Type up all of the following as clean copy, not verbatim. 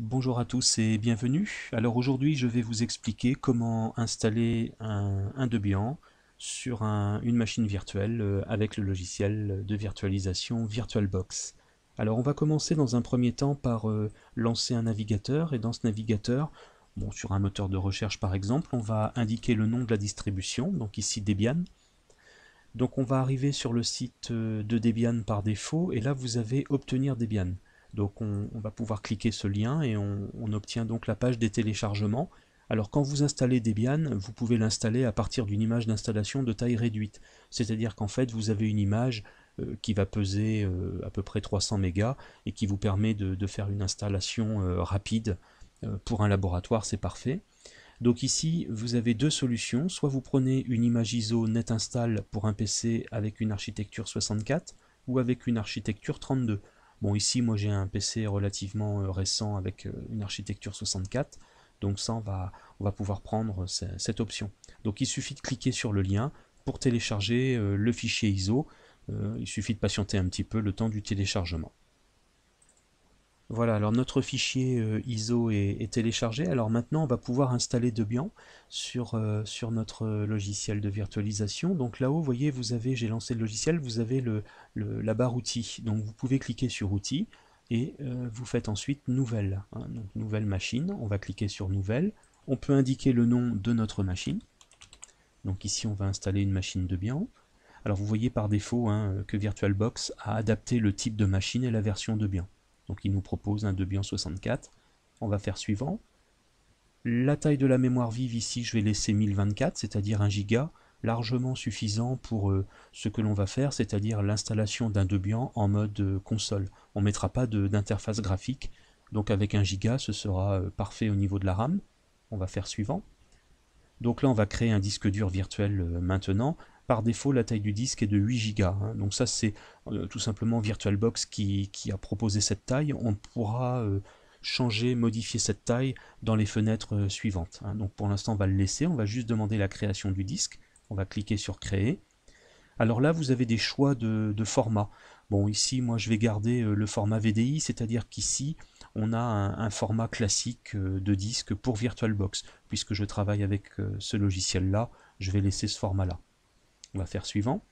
Bonjour à tous et bienvenue. Alors aujourd'hui je vais vous expliquer comment installer un Debian sur une machine virtuelle avec le logiciel de virtualisation VirtualBox. Alors on va commencer dans un premier temps par lancer un navigateur et dans ce navigateur, bon, sur un moteur de recherche par exemple, on va indiquer le nom de la distribution, donc ici Debian. Donc on va arriver sur le site de Debian par défaut et là vous avez obtenir Debian. Donc on va pouvoir cliquer ce lien et on obtient donc la page des téléchargements. Alors quand vous installez Debian, vous pouvez l'installer à partir d'une image d'installation de taille réduite. C'est-à-dire qu'en fait vous avez une image qui va peser à peu près 300 mégas et qui vous permet de faire une installation rapide. Pour un laboratoire, c'est parfait. Donc ici, vous avez deux solutions. Soit vous prenez une image ISO NetInstall pour un PC avec une architecture 64 ou avec une architecture 32. Bon, ici, moi j'ai un PC relativement récent avec une architecture 64. Donc ça, on va pouvoir prendre cette option. Donc il suffit de cliquer sur le lien pour télécharger le fichier ISO. Il suffit de patienter un petit peu le temps du téléchargement. Voilà, alors notre fichier ISO est téléchargé. Alors maintenant, on va pouvoir installer Debian sur notre logiciel de virtualisation. Donc là-haut, vous voyez, j'ai lancé le logiciel, vous avez la barre outils. Donc vous pouvez cliquer sur outils et vous faites ensuite nouvelle. Donc nouvelle machine, on va cliquer sur nouvelle. On peut indiquer le nom de notre machine. Donc ici, on va installer une machine Debian. Alors vous voyez par défaut que VirtualBox a adapté le type de machine et la version Debian. Donc il nous propose un Debian 64. On va faire suivant. La taille de la mémoire vive ici, je vais laisser 1024, c'est-à-dire 1 giga, largement suffisant pour ce que l'on va faire, c'est-à-dire l'installation d'un Debian en mode console. On ne mettra pas d'interface graphique, donc avec 1 giga, ce sera parfait au niveau de la RAM. On va faire suivant. Donc là, on va créer un disque dur virtuel maintenant. Par défaut, la taille du disque est de 8 Go. Donc ça, c'est tout simplement VirtualBox qui a proposé cette taille. On pourra changer, modifier cette taille dans les fenêtres suivantes. Donc pour l'instant, on va le laisser. On va juste demander la création du disque. On va cliquer sur Créer. Alors là, vous avez des choix de format. Bon, ici, moi, je vais garder le format VDI, c'est-à-dire qu'ici, on a un format classique de disque pour VirtualBox. Puisque je travaille avec ce logiciel-là, je vais laisser ce format-là. On va faire suivant.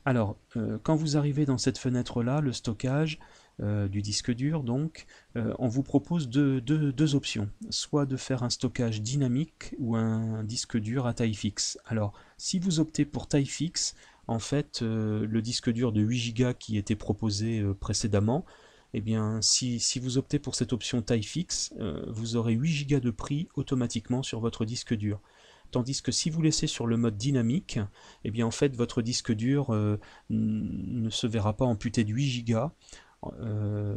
Alors, quand vous arrivez dans cette fenêtre-là, le stockage du disque dur, donc, on vous propose deux options. Soit de faire un stockage dynamique ou un disque dur à taille fixe. Alors, si vous optez pour taille fixe, en fait, le disque dur de 8 Go qui était proposé précédemment, eh bien, si vous optez pour cette option taille fixe, vous aurez 8 Go de prix automatiquement sur votre disque dur. Tandis que si vous laissez sur le mode dynamique, eh bien en fait votre disque dur ne se verra pas amputé de 8 Go.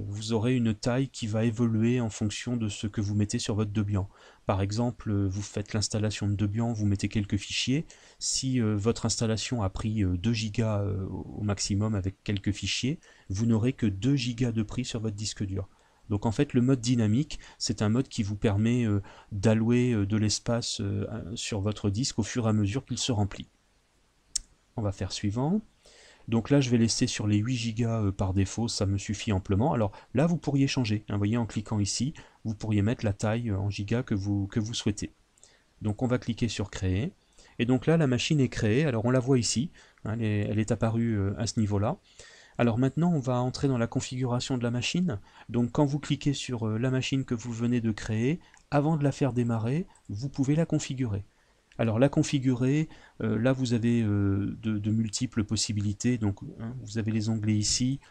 Vous aurez une taille qui va évoluer en fonction de ce que vous mettez sur votre Debian. Par exemple, vous faites l'installation de Debian, vous mettez quelques fichiers. Si votre installation a pris 2 Go au maximum avec quelques fichiers, vous n'aurez que 2 Go de prix sur votre disque dur. Donc en fait le mode dynamique, c'est un mode qui vous permet d'allouer de l'espace sur votre disque au fur et à mesure qu'il se remplit. On va faire suivant. Donc là je vais laisser sur les 8 Go par défaut, ça me suffit amplement. Alors là vous pourriez changer, vous voyez en cliquant ici, vous pourriez mettre la taille en giga que vous souhaitez. Donc on va cliquer sur créer. Et donc là la machine est créée, alors on la voit ici, elle est apparue à ce niveau-là. Alors maintenant, on va entrer dans la configuration de la machine. Donc quand vous cliquez sur la machine que vous venez de créer, avant de la faire démarrer, vous pouvez la configurer. Alors la configurer, là vous avez de multiples possibilités. Donc vous avez les onglets ici,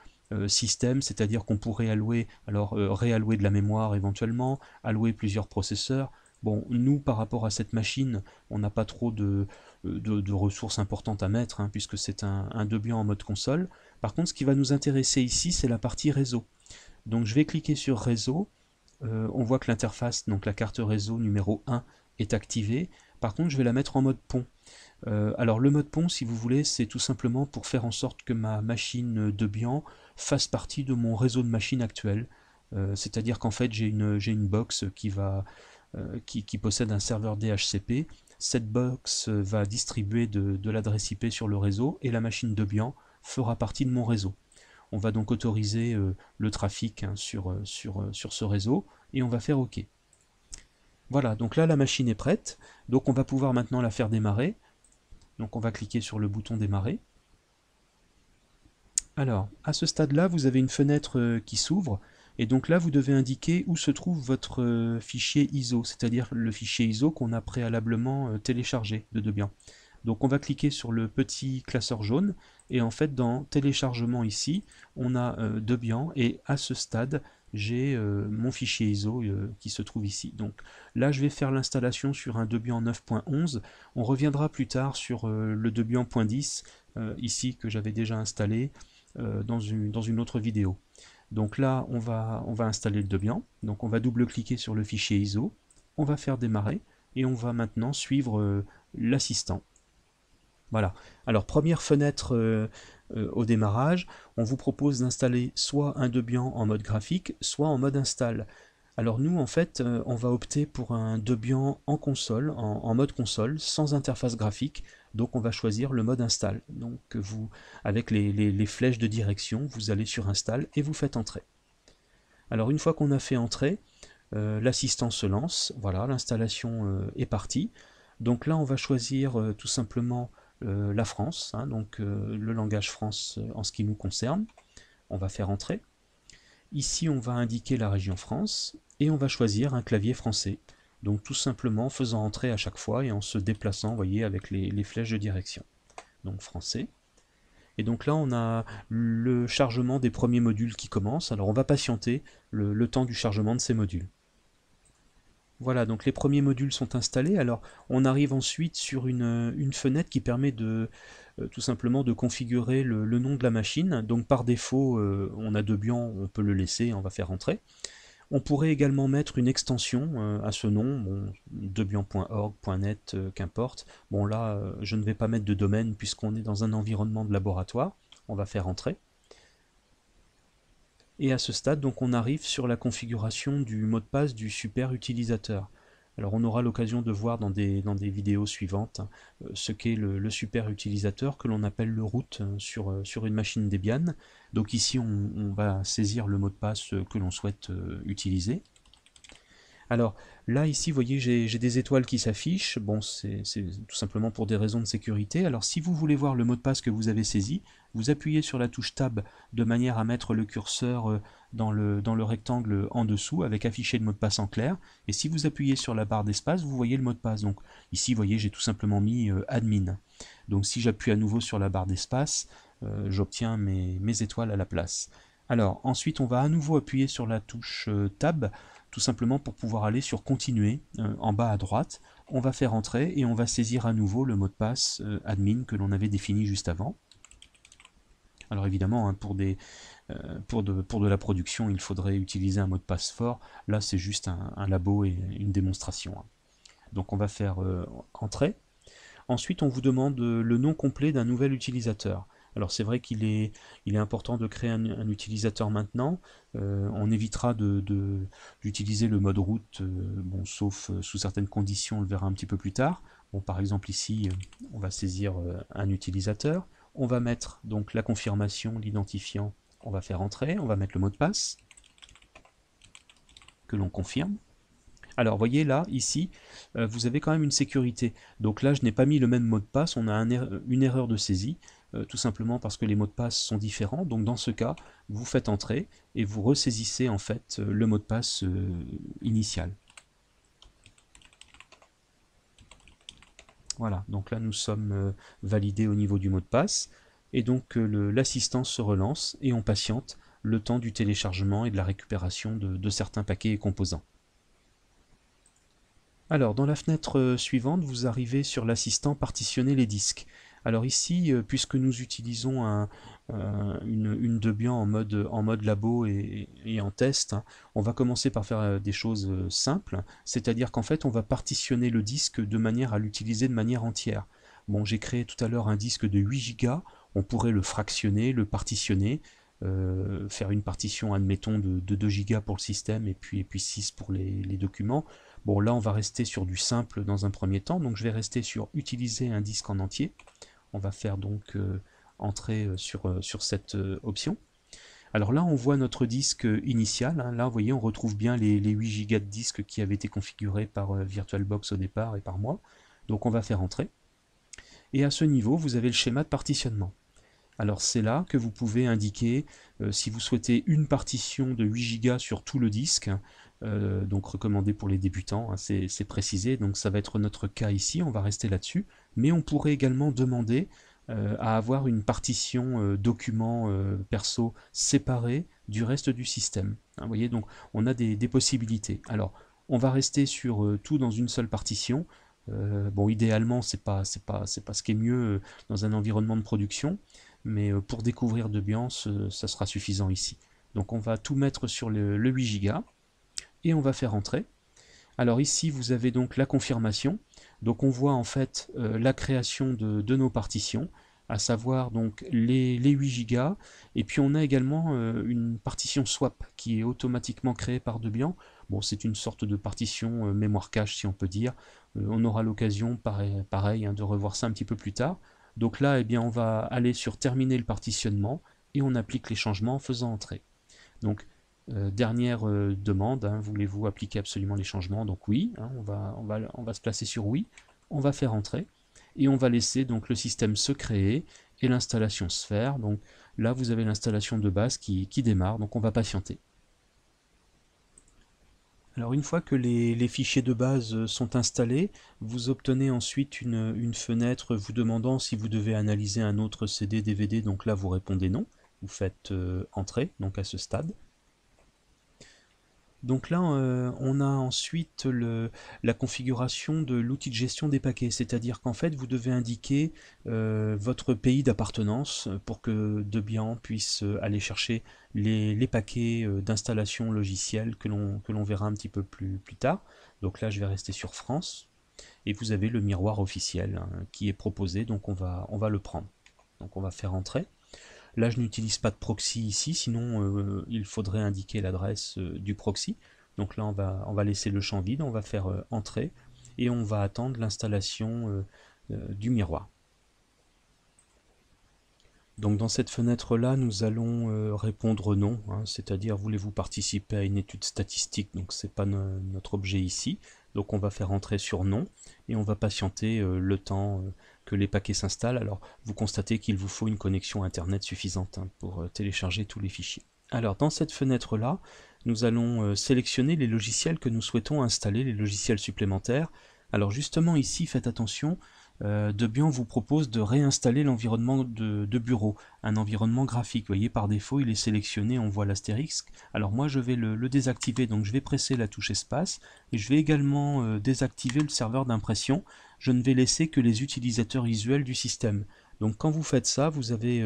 système, c'est-à-dire qu'on pourrait allouer, alors réallouer de la mémoire éventuellement, allouer plusieurs processeurs. Bon, nous, par rapport à cette machine, on n'a pas trop de ressources importantes à mettre, puisque c'est un Debian en mode console. Par contre, ce qui va nous intéresser ici, c'est la partie réseau. Donc je vais cliquer sur réseau. On voit que l'interface, donc la carte réseau numéro 1, est activée. Par contre, je vais la mettre en mode pont. Alors le mode pont, si vous voulez, c'est tout simplement pour faire en sorte que ma machine Debian fasse partie de mon réseau de machines actuel. C'est-à-dire qu'en fait, j'ai une box qui possède un serveur DHCP. Cette box va distribuer de l'adresse IP sur le réseau et la machine Debian fera partie de mon réseau. On va donc autoriser le trafic sur ce réseau. et on va faire OK. Voilà, donc là la machine est prête, donc on va pouvoir maintenant la faire démarrer. Donc on va cliquer sur le bouton démarrer. Alors, à ce stade-là, vous avez une fenêtre qui s'ouvre, et donc là, vous devez indiquer où se trouve votre fichier ISO, c'est-à-dire le fichier ISO qu'on a préalablement téléchargé de Debian. Donc on va cliquer sur le petit classeur jaune, et en fait, dans téléchargement ici, on a Debian, et à ce stade, j'ai mon fichier ISO qui se trouve ici. Donc là, je vais faire l'installation sur un Debian 9.11. On reviendra plus tard sur le Debian.10, ici, que j'avais déjà installé, dans une autre vidéo. Donc là, on va installer le Debian. Donc on va double-cliquer sur le fichier ISO, on va faire démarrer, et on va maintenant suivre l'assistant. Voilà. Alors première fenêtre au démarrage, on vous propose d'installer soit un Debian en mode graphique, soit en mode install. Alors nous, en fait, on va opter pour un Debian en console, en mode console, sans interface graphique. Donc on va choisir le mode install. Donc vous, avec les flèches de direction, vous allez sur install et vous faites entrer. Alors une fois qu'on a fait entrer, l'assistant se lance. Voilà, l'installation est partie. Donc là, on va choisir tout simplement la France, hein, donc le langage France en ce qui nous concerne. On va faire entrer. Ici, on va indiquer la région France et on va choisir un clavier français. Donc tout simplement en faisant entrer à chaque fois et en se déplaçant, vous voyez, avec les flèches de direction. Donc français. Et donc là, on a le chargement des premiers modules qui commence. Alors on va patienter le temps du chargement de ces modules. Voilà, donc les premiers modules sont installés. Alors on arrive ensuite sur une fenêtre qui permet de tout simplement de configurer le nom de la machine. Donc par défaut, on a Debian, on peut le laisser, on va faire entrer. On pourrait également mettre une extension à ce nom, bon, debian.org, .net, qu'importe. Bon là, je ne vais pas mettre de domaine puisqu'on est dans un environnement de laboratoire. On va faire entrer. Et à ce stade, donc, on arrive sur la configuration du mot de passe du super utilisateur. Alors on aura l'occasion de voir dans des vidéos suivantes ce qu'est le super utilisateur que l'on appelle le root sur une machine Debian. Donc ici on va saisir le mot de passe que l'on souhaite utiliser. Alors là ici vous voyez j'ai des étoiles qui s'affichent, bon c'est tout simplement pour des raisons de sécurité. Alors si vous voulez voir le mot de passe que vous avez saisi, vous appuyez sur la touche Tab de manière à mettre le curseur dans le rectangle en dessous avec afficher le mot de passe en clair, et si vous appuyez sur la barre d'espace vous voyez le mot de passe. Donc ici vous voyez j'ai tout simplement mis admin. Donc si j'appuie à nouveau sur la barre d'espace, j'obtiens mes étoiles à la place. Alors ensuite on va à nouveau appuyer sur la touche Tab tout simplement pour pouvoir aller sur continuer en bas à droite. On va faire entrer et on va saisir à nouveau le mot de passe admin que l'on avait défini juste avant. Alors évidemment hein, pour de la production il faudrait utiliser un mot de passe fort. Là c'est juste un labo et une démonstration. Donc on va faire entrer. Ensuite on vous demande le nom complet d'un nouvel utilisateur. Alors c'est vrai qu'il est important de créer un utilisateur maintenant. On évitera d'utiliser le mode root, bon, sauf sous certaines conditions, on le verra un petit peu plus tard. Bon, par exemple ici, on va saisir un utilisateur. On va mettre donc la confirmation, l'identifiant, on va faire entrer, on va mettre le mot de passe que l'on confirme. Alors vous voyez là, ici, vous avez quand même une sécurité. Donc là, je n'ai pas mis le même mot de passe, on a une erreur de saisie, tout simplement parce que les mots de passe sont différents. Donc dans ce cas, vous faites entrer et vous ressaisissez en fait le mot de passe initial. Voilà, donc là nous sommes validés au niveau du mot de passe. Et donc l'assistant se relance et on patiente le temps du téléchargement et de la récupération de certains paquets et composants. Alors, dans la fenêtre suivante, vous arrivez sur l'assistant partitionner les disques. Alors ici, puisque nous utilisons une Debian en mode labo et en test, hein, on va commencer par faire des choses simples, c'est-à-dire qu'en fait, on va partitionner le disque de manière à l'utiliser de manière entière. Bon, j'ai créé tout à l'heure un disque de 8 Go, on pourrait le fractionner, le partitionner, faire une partition, admettons, de 2 Go pour le système et puis 6 pour les documents. Bon, là on va rester sur du simple dans un premier temps, donc je vais rester sur utiliser un disque en entier. On va faire donc entrer sur cette option. Alors là, on voit notre disque initial. Hein. Là, vous voyez, on retrouve bien les 8 Go de disque qui avaient été configurés par VirtualBox au départ et par moi. Donc on va faire entrer. Et à ce niveau, vous avez le schéma de partitionnement. Alors c'est là que vous pouvez indiquer si vous souhaitez une partition de 8 Go sur tout le disque, donc recommandé pour les débutants, hein, c'est précisé, donc ça va être notre cas ici, on va rester là-dessus, mais on pourrait également demander à avoir une partition document perso séparée du reste du système. Hein, vous voyez, donc on a des possibilités. Alors on va rester sur tout dans une seule partition. Bon, idéalement, c'est pas ce qui est mieux dans un environnement de production, mais pour découvrir Debian, ça sera suffisant ici. Donc on va tout mettre sur le 8 Go et on va faire entrer. Alors ici vous avez donc la confirmation, donc on voit en fait la création de nos partitions, à savoir donc les 8 Go, et puis on a également une partition swap qui est automatiquement créée par Debian. Bon, c'est une sorte de partition mémoire cache si on peut dire. On aura l'occasion pareil hein, de revoir ça un petit peu plus tard. Donc là, eh bien, on va aller sur terminer le partitionnement et on applique les changements en faisant entrer. Donc dernière demande, hein, voulez-vous appliquer absolument les changements? Donc oui, hein, on va se placer sur oui, on va faire entrer, et on va laisser donc le système se créer et l'installation se faire. Donc là vous avez l'installation de base qui démarre, donc on va patienter. Alors une fois que les fichiers de base sont installés, vous obtenez ensuite une fenêtre vous demandant si vous devez analyser un autre CD, DVD, donc là vous répondez non, vous faites entrer donc à ce stade. Donc là, on a ensuite la configuration de l'outil de gestion des paquets, c'est-à-dire qu'en fait, vous devez indiquer votre pays d'appartenance pour que Debian puisse aller chercher les paquets d'installation logicielle que l'on verra un petit peu plus tard. Donc là, je vais rester sur France, et vous avez le miroir officiel hein, qui est proposé, donc on va le prendre. Donc on va faire entrer. Là, je n'utilise pas de proxy ici, sinon il faudrait indiquer l'adresse du proxy. Donc là, on va laisser le champ vide, on va faire entrer et on va attendre l'installation du miroir. Donc dans cette fenêtre-là, nous allons répondre non, hein, c'est-à-dire voulez-vous participer à une étude statistique, donc c'est pas notre objet ici. Donc on va faire entrer sur non et on va patienter le temps que les paquets s'installent. Alors vous constatez qu'il vous faut une connexion internet suffisante hein, pour télécharger tous les fichiers. Alors dans cette fenêtre-là, nous allons sélectionner les logiciels que nous souhaitons installer, les logiciels supplémentaires. Alors justement ici, faites attention, Debian vous propose de réinstaller l'environnement de bureau, un environnement graphique. Vous voyez, par défaut, il est sélectionné, on voit l'astérisque. Alors moi, je vais le désactiver, donc je vais presser la touche espace, et je vais également désactiver le serveur d'impression. Je ne vais laisser que les utilisateurs visuels du système. Donc quand vous faites ça, vous avez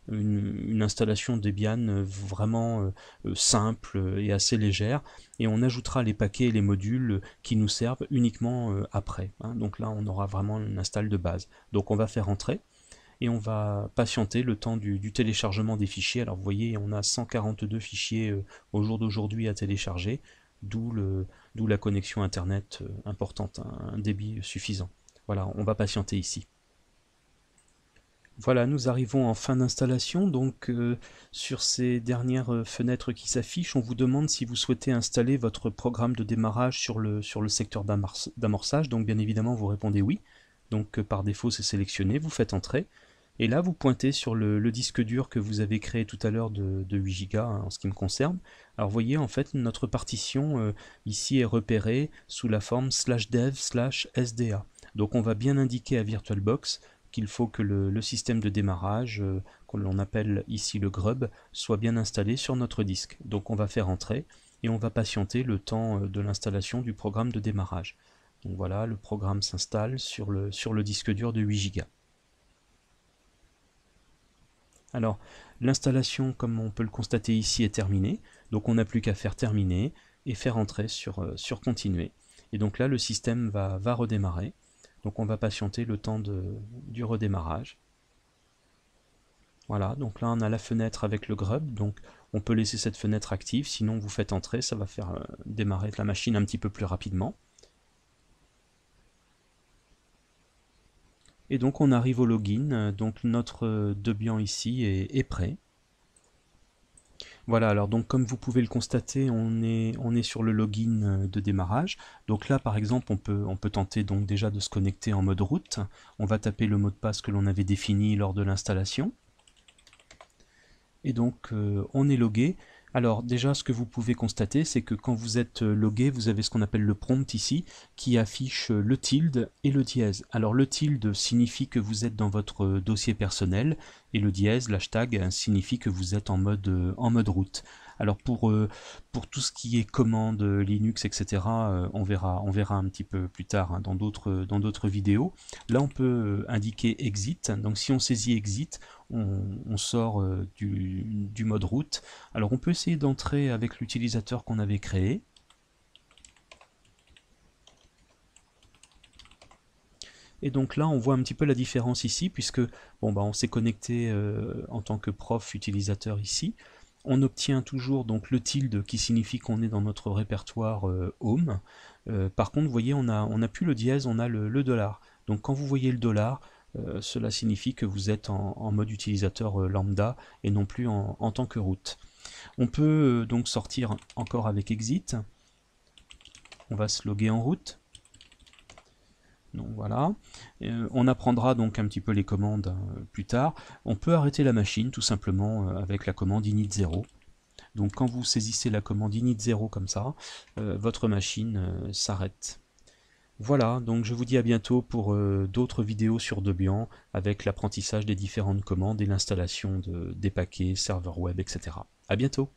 une installation Debian vraiment simple et assez légère, et on ajoutera les paquets et les modules qui nous servent uniquement après. Hein. Donc là, on aura vraiment une install de base. Donc on va faire entrer, et on va patienter le temps du téléchargement des fichiers. Alors vous voyez, on a 142 fichiers au jour d'aujourd'hui à télécharger, d'où la connexion internet importante, un débit suffisant. Voilà, on va patienter ici. Voilà, nous arrivons en fin d'installation, donc sur ces dernières fenêtres qui s'affichent, on vous demande si vous souhaitez installer votre programme de démarrage sur le secteur d'amorçage, donc bien évidemment vous répondez oui, donc par défaut c'est sélectionné, vous faites entrer, et là vous pointez sur le disque dur que vous avez créé tout à l'heure de 8 Go hein, en ce qui me concerne. Alors vous voyez en fait notre partition ici est repérée sous la forme /dev/sda, donc on va bien indiquer à VirtualBox qu'il faut que le système de démarrage, que l'on appelle ici le grub, soit bien installé sur notre disque. Donc on va faire entrer et on va patienter le temps de l'installation du programme de démarrage. Donc voilà, le programme s'installe sur le disque dur de 8 Go. Alors, l'installation, comme on peut le constater ici, est terminée. Donc on n'a plus qu'à faire terminer et faire entrer sur continuer. Et donc là, le système va redémarrer. Donc on va patienter le temps du redémarrage. Voilà, donc là on a la fenêtre avec le grub, donc on peut laisser cette fenêtre active, sinon vous faites entrer, ça va faire démarrer la machine un petit peu plus rapidement. Et donc on arrive au login, donc notre Debian ici est prêt. Voilà, alors donc comme vous pouvez le constater, on est sur le login de démarrage. Donc là par exemple on peut tenter donc déjà de se connecter en mode route. On va taper le mot de passe que l'on avait défini lors de l'installation. Et donc on est logué. Alors déjà ce que vous pouvez constater c'est que quand vous êtes logué, vous avez ce qu'on appelle le prompt ici qui affiche le tilde et le dièse. Alors le tilde signifie que vous êtes dans votre dossier personnel et le dièse, l'hashtag, signifie que vous êtes en mode route. Alors pour tout ce qui est commande Linux, etc., on verra un petit peu plus tard hein, dans d'autres vidéos. Là on peut indiquer exit, donc si on saisit exit, on sort du mode route. Alors on peut essayer d'entrer avec l'utilisateur qu'on avait créé. Et donc là on voit un petit peu la différence ici puisque bon, bah, on s'est connecté en tant que prof utilisateur ici. On obtient toujours donc le tilde qui signifie qu'on est dans notre répertoire home. Par contre vous voyez on a plus le dièse, on a le dollar. Donc quand vous voyez le dollar, cela signifie que vous êtes en mode utilisateur lambda et non plus en tant que route. On peut donc sortir encore avec exit. On va se loguer en route. Donc voilà. On apprendra donc un petit peu les commandes plus tard. On peut arrêter la machine tout simplement avec la commande init0. Donc quand vous saisissez la commande init0 comme ça, votre machine s'arrête. Voilà, donc je vous dis à bientôt pour d'autres vidéos sur Debian avec l'apprentissage des différentes commandes et l'installation des paquets, serveurs web, etc. À bientôt.